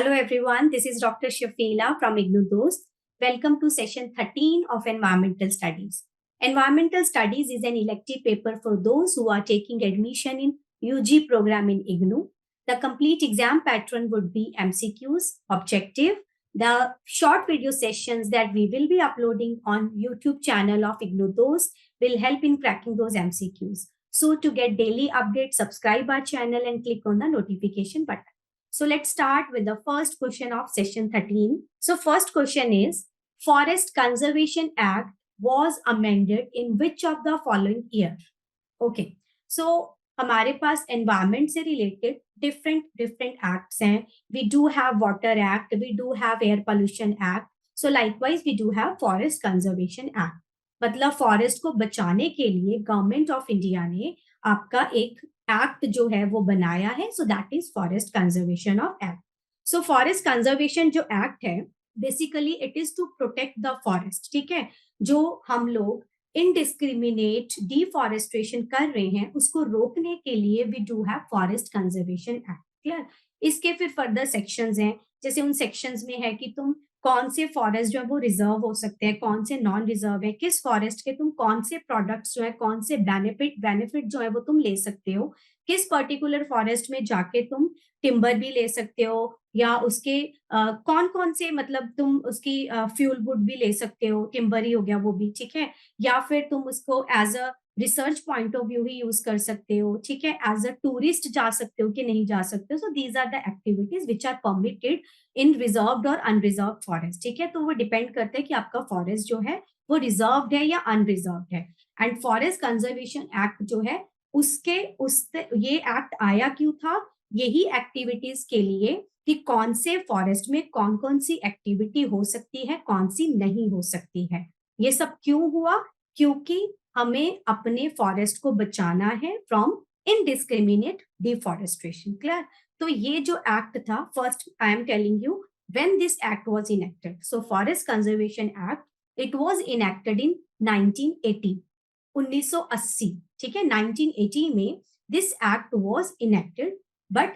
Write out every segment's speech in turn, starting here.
Hello everyone, this is Dr. Shafila from IGNU Dost. Welcome to session 13 of Environmental Studies. Environmental Studies is an elective paper for those who are taking admission in UG program in IGNU. The complete exam pattern would be MCQs, objective, the short video sessions that we will be uploading on YouTube channel of IGNU Dost will help in cracking those MCQs. So to get daily updates, subscribe our channel and click on the notification button. So let's start with the first question of session 13. So first question is, Forest Conservation Act was amended in which of the following year? Okay. So हमारे पास environment से related different acts हैं. We do have Water Act, we do have Air Pollution Act. So likewise we do have Forest Conservation Act. मतलब forest को बचाने के लिए government of India ने आपका एक एक्ट जो है वो बनाया है. So that is forest conservation of act. So forest conservation जो एक्ट है basically it is to protect the forest. ठीक है, जो हम लोग इनडिस्क्रिमिनेट डिफॉरेस्ट्रेशन कर रहे हैं उसको रोकने के लिए we do have forest conservation act. Clear. इसके फिर फर्दर सेक्शंस हैं, जैसे उन सेक्शंस में है कि तुम कौन से फॉरेस्ट जो है वो रिजर्व हो सकते हैं, कौन से नॉन रिजर्व है, किस फॉरेस्ट के तुम कौन से प्रोडक्ट्स जो है, कौन से बेनिफिट जो है वो तुम ले सकते हो, किस पर्टिकुलर फॉरेस्ट में जाके तुम टिम्बर भी ले सकते हो, या उसके कौन कौन से मतलब तुम उसकी फ्यूल वुड भी ले सकते हो, टिम्बर ही हो गया वो भी. ठीक है, या फिर तुम उसको as a research point of view ही यूज कर सकते हो. ठीक है, एज अ टूरिस्ट जा सकते हो कि नहीं जा सकते हो. So these are the activities which are permitted in reserved और अनरिजर्व्ड फॉरेस्ट. ठीक है, तो वो डिपेंड करता है कि आपका फॉरेस्ट जो है वो रिजर्व्ड है या अनरिजर्व्ड है. एंड फॉरेस्ट कंजर्वेशन एक्ट जो है ये एक्ट आया क्यों था? यही एक्टिविटीज के लिए कि कौन से फॉरेस्ट में कौन कौन सी एक्टिविटी हो सकती है, कौन सी नहीं हो सकती है. ये सब क्यों हुआ? क्योंकि हमें अपने फॉरेस्ट को बचाना है फ्रॉम इनडिस्क्रिमिनेट डिफॉरेस्ट्रेशन. क्लियर. तो ये जो एक्ट था, first I am telling you when this act was enacted. So forest conservation act it was enacted in 1980, 1980. ठीक है, 1980 में this act was enacted. But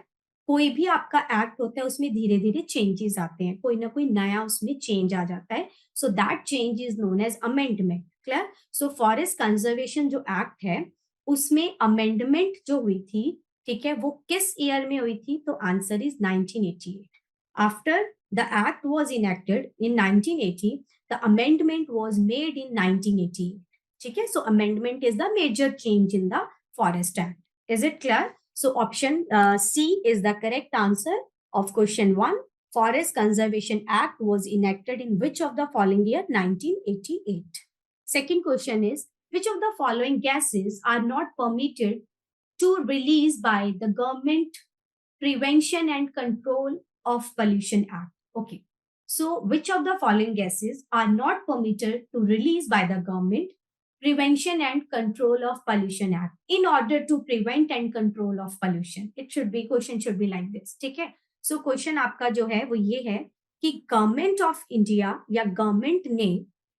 कोई भी आपका एक्ट होता है उसमें धीरे धीरे चेंजेस आते हैं, कोई ना कोई नया उसमें चेंज आ जाता है. So that change is known as amendment. Clear. So forest conservation जो एक्ट है उसमें अमेंडमेंट जो हुई थी, ठीक है, वो किस ईयर में हुई थी? तो answer is 1988. After the act was enacted in 1980, the amendment was made in 1988. ठीक है, so amendment is the major change in the forest act. Is it clear? So option C is the correct answer of question 1. Forest Conservation Act was enacted in which of the following year? 1988. Second question is, which of the following gases are not permitted to release by the Government Prevention and Control of Pollution Act? Okay. So which of the following gases are not permitted to release by the government Prevention and Control of Pollution Act? In order to prevent and control of pollution, it should be, question should be like this. ठीक है, so question आपका जो है वो ये है कि government of India या गवर्नमेंट ने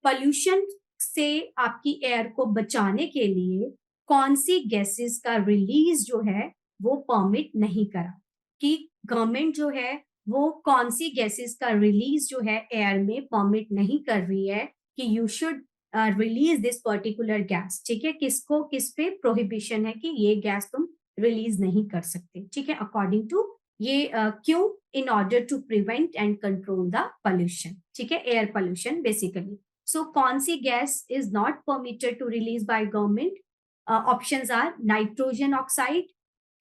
पोल्यूशन से आपकी एयर को बचाने के लिए कौन सी गैसेस का रिलीज जो है वो परमिट नहीं करा. कि गवर्नमेंट जो है वो कौन सी गैसेस का रिलीज जो है एयर में परमिट नहीं कर रही है कि you should release this particular gas. ठीक है, किसको किस पे प्रोहिबिशन है कि ये गैस तुम रिलीज नहीं कर सकते. ठीक है, अकॉर्डिंग टू ये क्यों? In order to prevent and control the pollution. ठीक है, एयर पोल्यूशन बेसिकली. सो कौन सी gas is not permitted to release by government? Options are nitrogen oxide,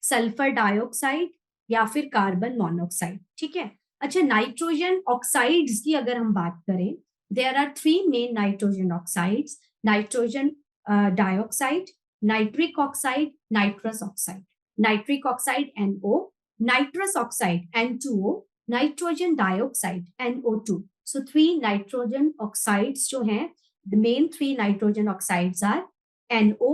sulphur dioxide या फिर कार्बन मोनोऑक्साइड. ठीक है, अच्छा, नाइट्रोजन ऑक्साइड्स की अगर हम बात करें, there are three main nitrogen oxides: nitrogen dioxide, nitric oxide, nitrous oxide. Nitric oxide NO, nitrous oxide N2O, nitrogen dioxide NO2. So three nitrogen oxides जो हैं, the main three nitrogen oxides are NO,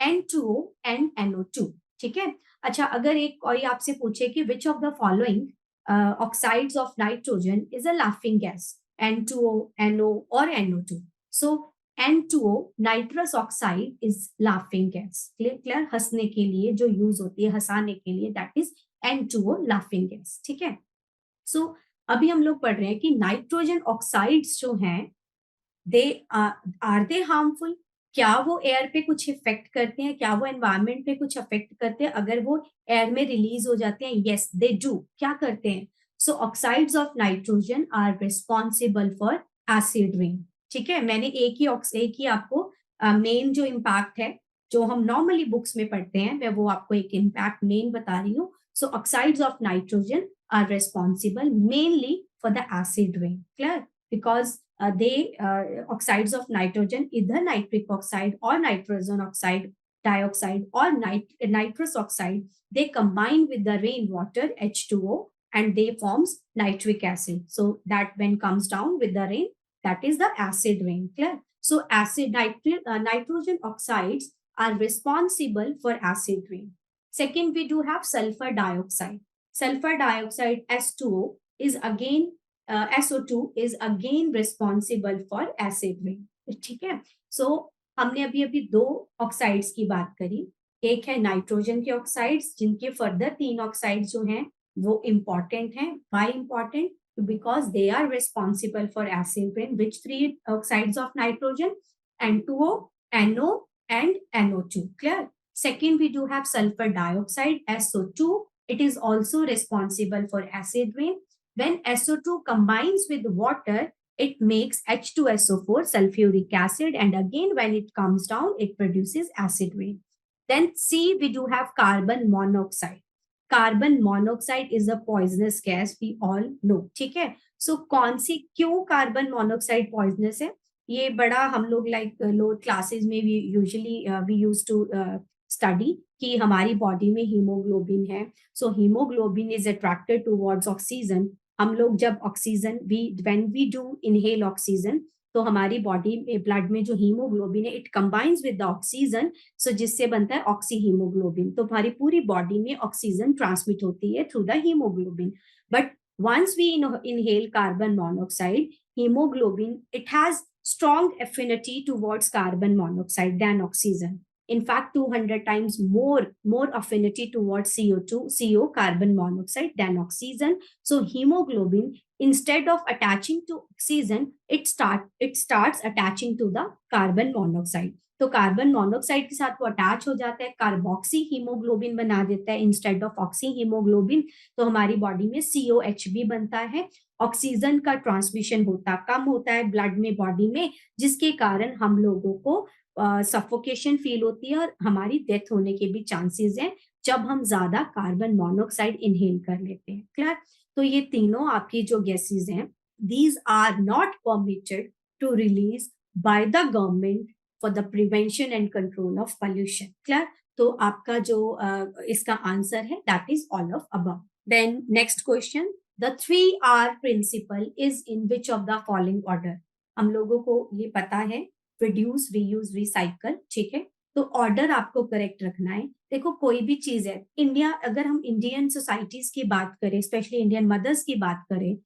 N2O and NO2. ठीक है, अच्छा, अगर एक कोई आपसे पूछे कि which of the following oxides of nitrogen is a laughing gas? N2O, NO or NO2. So N2O, nitrous oxide, is laughing gas. Clear? हंसने के लिए जो यूज होती है, हंसाने के लिए, that is N2O laughing gas. ठीक है, so अभी हम लोग पढ़ रहे हैं कि नाइट्रोजन ऑक्साइड्स जो हैं दे आर दे हार्मफुल, क्या वो एयर पे कुछ इफेक्ट करते हैं, क्या वो एनवायरमेंट पे कुछ अफेक्ट करते हैं अगर वो एयर में रिलीज हो जाते हैं? Yes they do. क्या करते हैं? So oxides of nitrogen are responsible for acid rain. ठीक है, मैंने एक ही आपको मेन जो इम्पैक्ट है जो हम नॉर्मली बुक्स में पढ़ते हैं मैं वो आपको एक इम्पैक्ट मेन बता रही हूँ। So oxides of nitrogen are responsible mainly for the acid rain. Clear? Because oxides of nitrogen, either nitric oxide or nitrogen oxide, dioxide or nitrous oxide, they combine with the rainwater H2O and they forms nitric acid. So that when comes down with the rain, that is the acid rain. Clear? So nitrogen oxides are responsible for acid rain. Second, we do have sulfur dioxide. Sulfur dioxide S2O is again SO2 is again responsible for acid rain. ठीक है, सो हमने अभी अभी दो oxides की बात करी। एक है नाइट्रोजन के ऑक्साइड्स जिनके फर्दर तीन ऑक्साइड्स जो हैं वो इंपॉर्टेंट हैं। Why important? Because they are responsible for acid rain. Which three oxides of nitrogen? N2O, NO and NO2. Clear? Second, we do have sulfur dioxide SO2. It is also responsible for acid rain. When SO2 combines with water, it makes H2SO4 sulfuric acid, and again when it comes down it produces acid rain. Then C, we do have carbon monoxide. Carbon monoxide is a poisonous gas, we all know. ठीक है, so कौन सी क्यों carbon monoxide poisonous है? ये बड़ा हम लोग like low classes में we usually we use to study कि हमारी बॉडी में हीमोग्लोबिन है। So haemoglobin is attracted towards oxygen. हम लोग जब oxygen when we do inhale oxygen तो हमारी बॉडी में ब्लड में जो हीमोग्लोबिन है it combines with the oxygen, so जिससे बनता है ऑक्सी हीमोग्लोबिन। तो हमारी पूरी बॉडी में ऑक्सीजन ट्रांसमिट होती है through the haemoglobin. But once we inhale carbon monoxide, hemoglobin, it has strong affinity towards carbon monoxide than oxygen. In fact, 200 times more affinity towards CO carbon monoxide than oxygen. So hemoglobin, instead of attaching to oxygen, it starts attaching to the carbon monoxide. तो carbon monoxide के साथ वो attach हो जाता है, carboxy haemoglobin बना देता है इंस्टेड ऑफ ऑक्सी हीमोग्लोबिन। तो हमारी बॉडी में COH भी बनता है। ऑक्सीजन का ट्रांसमिशन कम होता है ब्लड में बॉडी में, जिसके कारण हम लोगों को सफोकेशन फील होती है और हमारी डेथ होने के भी चांसेस हैं जब हम ज्यादा कार्बन मोनोऑक्साइड इनहेल कर लेते हैं। क्लियर? तो ये तीनों आपकी जो गैसेस हैं, these are not permitted to release by the government for the prevention and control of pollution. Clear? तो आपका जो इसका आंसर है that is all of above. Then next question, the 3R principle is in which of the following order? हम लोगों को ये पता है, रिड्यूस, रीयूज, रिसाइकल। ठीक है, तो ऑर्डर आपको करेक्ट रखना है। देखो कोई भी चीज है, इंडिया, अगर हम इंडियन सोसाइटीज की बात करें, स्पेशली इंडियन मदर्स की बात करें,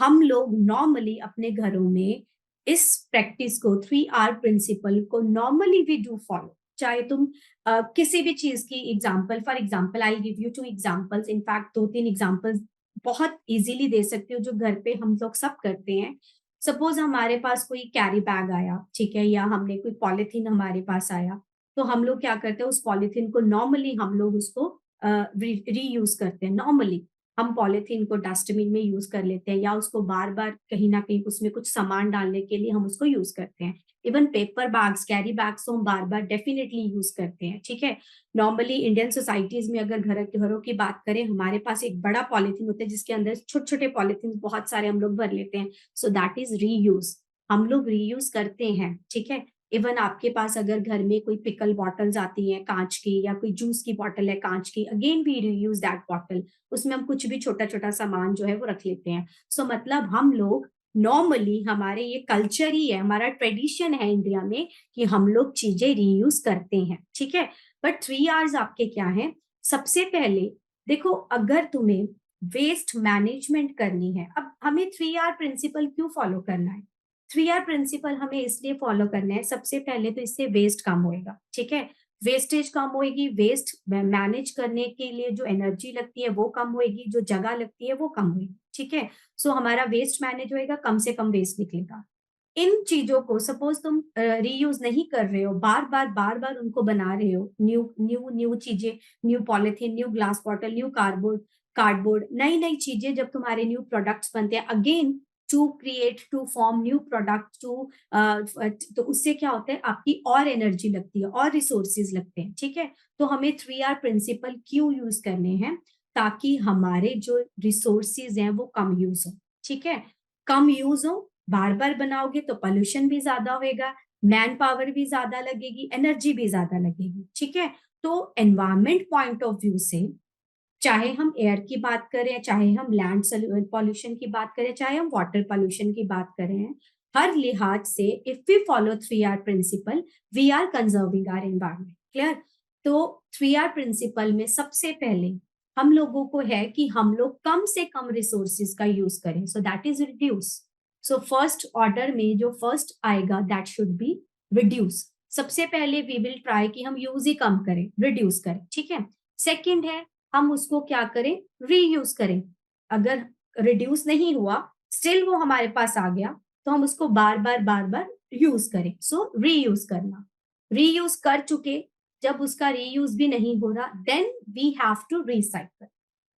हम लोग नॉर्मली अपने घरों में इस प्रैक्टिस को, 3R प्रिंसिपल को नॉर्मली वी डू फॉलो। चाहे तुम किसी भी चीज की example, for example I give you 2 examples, in fact 2-3 examples बहुत इजीली दे सकती हो जो घर पे हम लोग सब करते हैं। सपोज हमारे पास कोई कैरी बैग आया, ठीक है, या हमने कोई पॉलिथीन हमारे पास आया, तो हम लोग क्या करते हैं, उस पॉलिथीन को नॉर्मली हम लोग उसको रीयूज करते हैं। नॉर्मली हम पॉलिथीन को डस्टबिन में यूज कर लेते हैं या उसको बार बार कहीं ना कहीं उसमें कुछ सामान डालने के लिए हम उसको यूज करते हैं। Even paper bags, carry bags को हम बार बार डेफिनेटली यूज करते हैं। ठीक है, नॉर्मली इंडियन सोसाइटीज में अगर घरों की बात करें, हमारे पास एक बड़ा पॉलिथीन होता है जिसके अंदर छोटे छोटे पॉलिथीन बहुत सारे हम लोग भर लेते हैं। सो दैट इज रीयूज, हम लोग रीयूज करते हैं। ठीक है, इवन आपके पास अगर घर में कोई पिकल बॉटल्स आती हैं कांच की, या कोई जूस की बॉटल है कांच की, again we reuse that bottle, उसमें हम कुछ भी छोटा छोटा सामान जो है वो रख लेते हैं। सो मतलब हम लोग नॉर्मली, हमारे ये कल्चर ही है, हमारा ट्रेडिशन है इंडिया में कि हम लोग चीजें रीयूज करते हैं। ठीक है, बट 3Rs आपके क्या है? सबसे पहले देखो, अगर तुम्हें वेस्ट मैनेजमेंट करनी है, अब हमें 3R प्रिंसिपल क्यों फॉलो करना है? 3R प्रिंसिपल हमें इसलिए फॉलो करना है, सबसे पहले तो इससे वेस्ट कम होएगा। ठीक है, वेस्टेज कम होएगी, वेस्ट मैनेज करने के लिए जो एनर्जी लगती है वो कम होएगी, जो जगह लगती है वो कम होएगी। ठीक है। सो हमारा वेस्ट मैनेज होएगा, कम से कम वेस्ट निकलेगा। इन चीजों को सपोज तुम रीयूज नहीं कर रहे हो, बार बार उनको बना रहे हो, न्यू न्यू न्यू चीजें, new polythene, new glass bottle, new cardboard, नई नई चीजें जब तुम्हारे न्यू प्रोडक्ट्स बनते हैं, again to create, to form new product, तो उससे क्या होता है, आपकी और एनर्जी लगती है और रिसोर्सेज लगते हैं, ठीक है। तो हमें 3R प्रिंसिपल क्यों यूज करने हैं, ताकि हमारे जो रिसोर्सेज हैं वो कम यूज हो, ठीक है। कम यूज हो, बार बार बनाओगे तो पोल्यूशन भी ज्यादा होएगा, मैन पावर भी ज्यादा लगेगी, एनर्जी भी ज्यादा लगेगी, ठीक है। तो एनवायरमेंट पॉइंट ऑफ व्यू से, चाहे हम एयर की बात करें, चाहे हम लैंड पॉल्यूशन की बात करें, चाहे हम वाटर पॉल्यूशन की बात करें, हर लिहाज से if we follow 3R principle, we are conserving our environment. Clear. तो 3R प्रिंसिपल में सबसे पहले हम लोगों को है कि हम लोग कम से कम रिसोर्सेज का यूज करें, सो that is reduce. So first order में जो फर्स्ट आएगा दैट शुड बी रिड्यूस। सबसे पहले वी विल ट्राई कि हम यूज ही कम करें, रिड्यूस करें, ठीक है। सेकेंड है, हम उसको क्या करें, रीयूज करें। अगर रिड्यूस नहीं हुआ, स्टिल वो हमारे पास आ गया, तो हम उसको बार बार यूज करें। सो रीयूज करना, रीयूज कर चुके, जब उसका रीयूज भी नहीं हो रहा, then we have to recycle,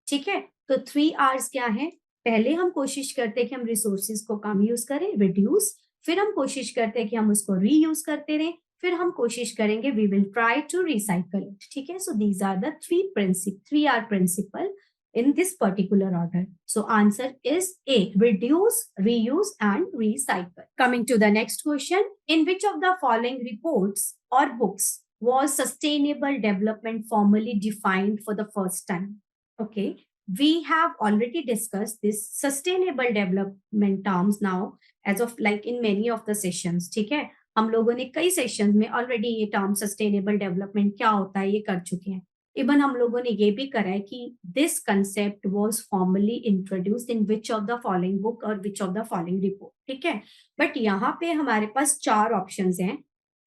ठीक है। तो 3Rs क्या है, पहले हम कोशिश करते हैं कि हम रिसोर्सेज को कम यूज करें, रिड्यूस, फिर हम कोशिश करते हैं कि हम उसको रीयूज करते रहें, फिर हम कोशिश करेंगे we will try to recycle it, ठीक है। So these are the 3R principle in this particular order. So answer is A, reduce, reuse and recycle. Coming to the next question, in which of the following reports or books was sustainable development formally defined for the first time? Okay, we have already discussed this sustainable development terms now as of like in many of the sessions, ठीक है। हम लोगों ने कई sessions में already ये term sustainable development क्या होता है ये कर चुके हैं। इवन हम लोगों ने ये भी करा है कि this concept was formally introduced in which of the following book और which of the following report, ठीक है। बट यहाँ पे हमारे पास 4 ऑप्शंस हैं,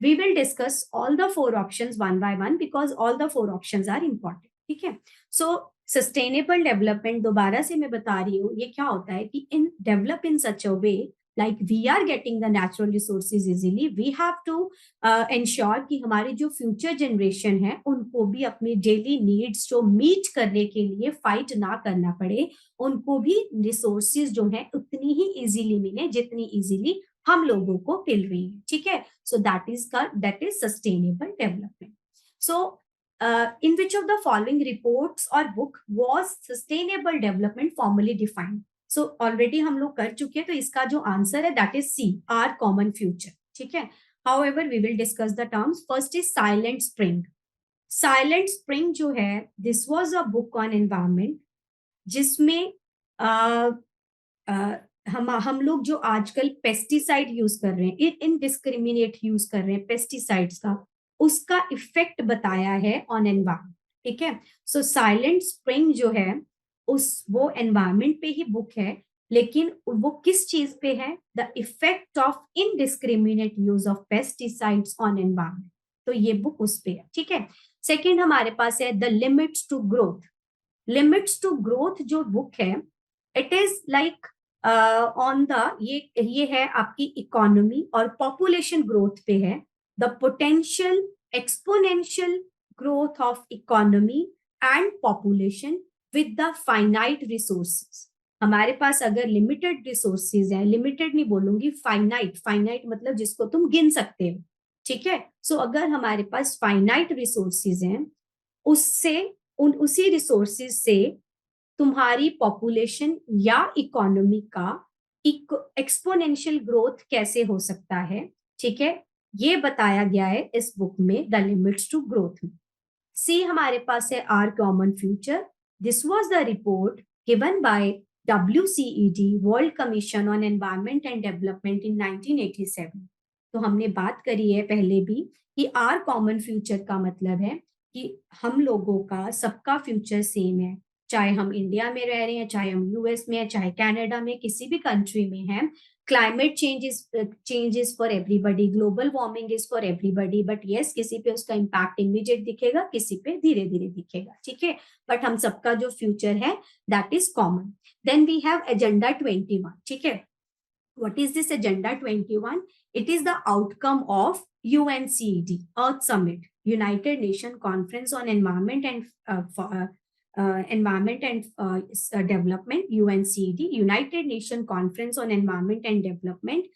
we will discuss all the 4 options one by one because all the 4 options are important, ठीक है। सो सस्टेनेबल डेवलपमेंट, दोबारा से मैं बता रही हूँ, ये क्या होता है कि इन develop in such a way like we are getting the natural resources easily, we have to ensure कि हमारी जो फ्यूचर जनरेशन है उनको भी अपनी डेली नीड्स जो मीट करने के लिए फाइट ना करना पड़े, उनको भी रिसोर्सेज जो है उतनी ही इजीली मिले जितनी इजीली हम लोगों को मिल रही है, ठीक है। So that is sustainable development. So in which of the following reports or book was sustainable development formally defined? So already हम लोग कर चुके हैं, तो इसका जो आंसर है that is C, our common future, ठीक है। However we will discuss the terms. First is silent spring. Silent spring जो है, this was a book on environment, जिसमें हम लोग जो आजकल पेस्टिसाइड यूज कर रहे हैं, इनडिस्क्रिमिनेट यूज कर रहे हैं पेस्टिसाइड्स का, उसका इफेक्ट बताया है ऑन एनवायरमेंट, ठीक है। सो साइलेंट स्प्रिंग जो है वो एनवायरमेंट पे ही बुक है, लेकिन वो किस चीज पे है, the effect of indiscriminate use of pesticides on environment, तो ये बुक उस पे है, ठीक है। सेकेंड हमारे पास है the limits to growth. Limits to growth जो बुक है, it is like on the, ये है आपकी इकोनॉमी और पॉपुलेशन ग्रोथ पे है, the potential exponential growth of economy and population with the finite resources. हमारे पास अगर लिमिटेड रिसोर्सेज है, लिमिटेड नहीं बोलूंगी, फाइनाइट, फाइनाइट मतलब जिसको तुम गिन सकते हो, ठीक है। सो अगर हमारे पास फाइनाइट रिसोर्सेज हैं, उससे उसी रिसोर्सेज से तुम्हारी पॉपुलेशन या इकोनॉमी का एक्सपोनेंशियल ग्रोथ कैसे हो सकता है, ठीक है। ये बताया गया है इस बुक में, द लिमिट्स टू ग्रोथ में। सी हमारे पास है our common future. This was the report given by WCED, world commission on environment and development in 1987। तो हमने बात करी है पहले भी कि आर कॉमन फ्यूचर का मतलब है कि हम लोगों का सबका फ्यूचर सेम है, चाहे हम इंडिया में रह रहे हैं, चाहे हम यूएस में हैं, चाहे कनाडा में, किसी भी कंट्री में हैं, climate change is for everybody, global warming is for everybody, but yes किसी पे उसका इम्पैक्ट इमीडिएट दिखेगा, किसी पे धीरे धीरे दिखेगा, ठीक है, बट हम सबका जो फ्यूचर है that is common. Then we have agenda 21, ठीक है. What is this Agenda 21? It is the outcome of UNCED, Earth Summit, United Nations Conference on Environment and Development, UNCED, United Nations Conference on Environment and Development,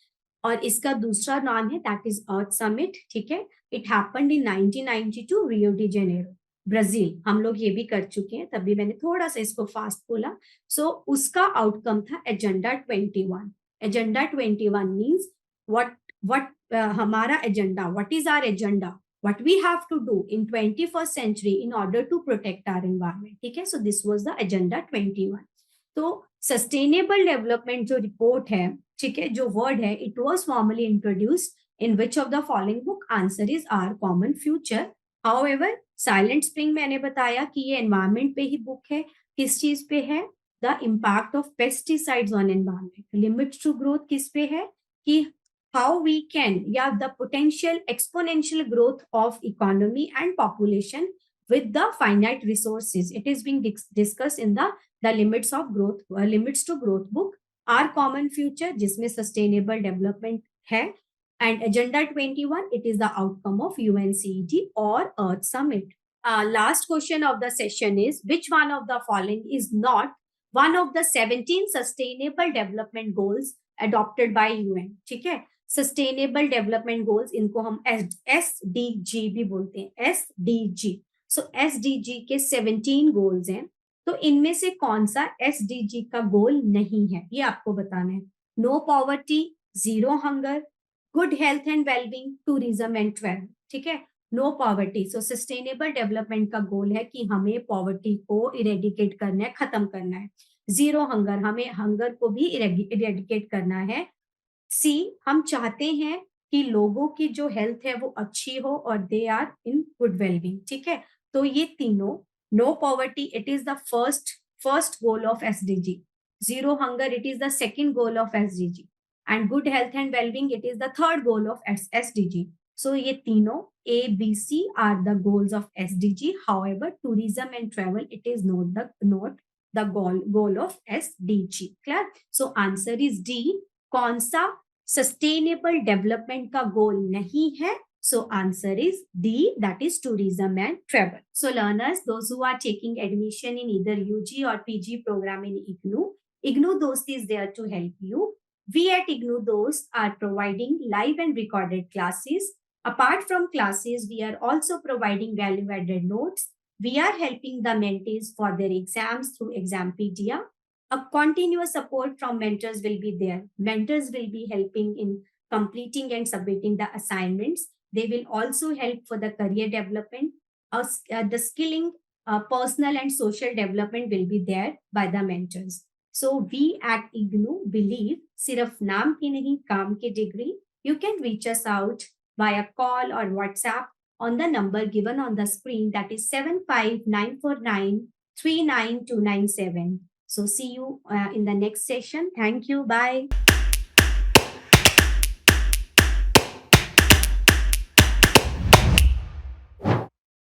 और इसका दूसरा नाम है that is earth summit, ठीक है. It happened in 1992 Rio de Janeiro, Brazil. हम लोग ये भी कर चुके हैं, तभी मैंने थोड़ा सा इसको फास्ट बोला. सो उसका आउटकम था एजेंडा 21. एजेंडा 21 मीन्स what हमारा agenda, what is our agenda, what we have to do in 21st century in order to protect our environment, ठीक है. so this was the agenda 21. तो सस्टेनेबल डेवलपमेंट जो report है, ठीक है, जो word है, it was formally introduced in which of the following book? Answer is our common future. However silent spring मैंने बताया कि ये एनवायरमेंट पे ही बुक है. किस चीज पे है? The impact of pesticides on environment. Limits to growth किस पे है? कि हाउ वी कैन, या the potential exponential growth of economy and population with the finite resources. It is being discussed in the limits of growth, limits to growth book. Our common future, जिसमें sustainable development है, and agenda 21, it is the outcome of UNCED or Earth Summit. Last question of the session is, which one of the following is not one of the 17 sustainable development goals adopted by UN? ठीक है, sustainable development goals, इनको हम SDG भी बोलते हैं, SDG. सो SDG के 17 goals हैं, तो इनमें से कौन सा SDG का गोल नहीं है, ये आपको बताना है. No poverty, zero hunger, good health and wellbeing, tourism and travel, ठीक है. No poverty, so sustainable development का गोल है कि हमें पॉवर्टी को इरेडिकेट करना है, खत्म करना है. जीरो हंगर, हमें हंगर को भी इरेडिकेट करना है. सी, हम चाहते हैं कि लोगों की जो हेल्थ है वो अच्छी हो और they are in good wellbeing, ठीक है. तो ये तीनों, no poverty it is the first goal of SDG, zero hunger it is the second goal of SDG, and good health and wellbeing it is the third goal of SDG. So ये तीनों ABC are the goals of SDG. However tourism and travel it is not the goal of SDG. Clear? So answer is D. कौन सा sustainable development का गोल नहीं है? So answer is D, that is tourism and travel. So learners, those who are taking admission in either UG or PG program in IGNOU Dost is there to help you. We at IGNOU Dost are providing live and recorded classes. Apart from classes, we are also providing value-added notes. We are helping the mentees for their exams through Exampedia. A continuous support from mentors will be there. Mentors will be helping in completing and submitting the assignments. They will also help for the career development. The skilling, personal and social development will be there by the mentors. So we at IGNOU believe सिर्फ नाम की नहीं, काम की degree. You can reach us out via call or WhatsApp on the number given on the screen, that is 75949 39297. So see you in the next session. Thank you. Bye.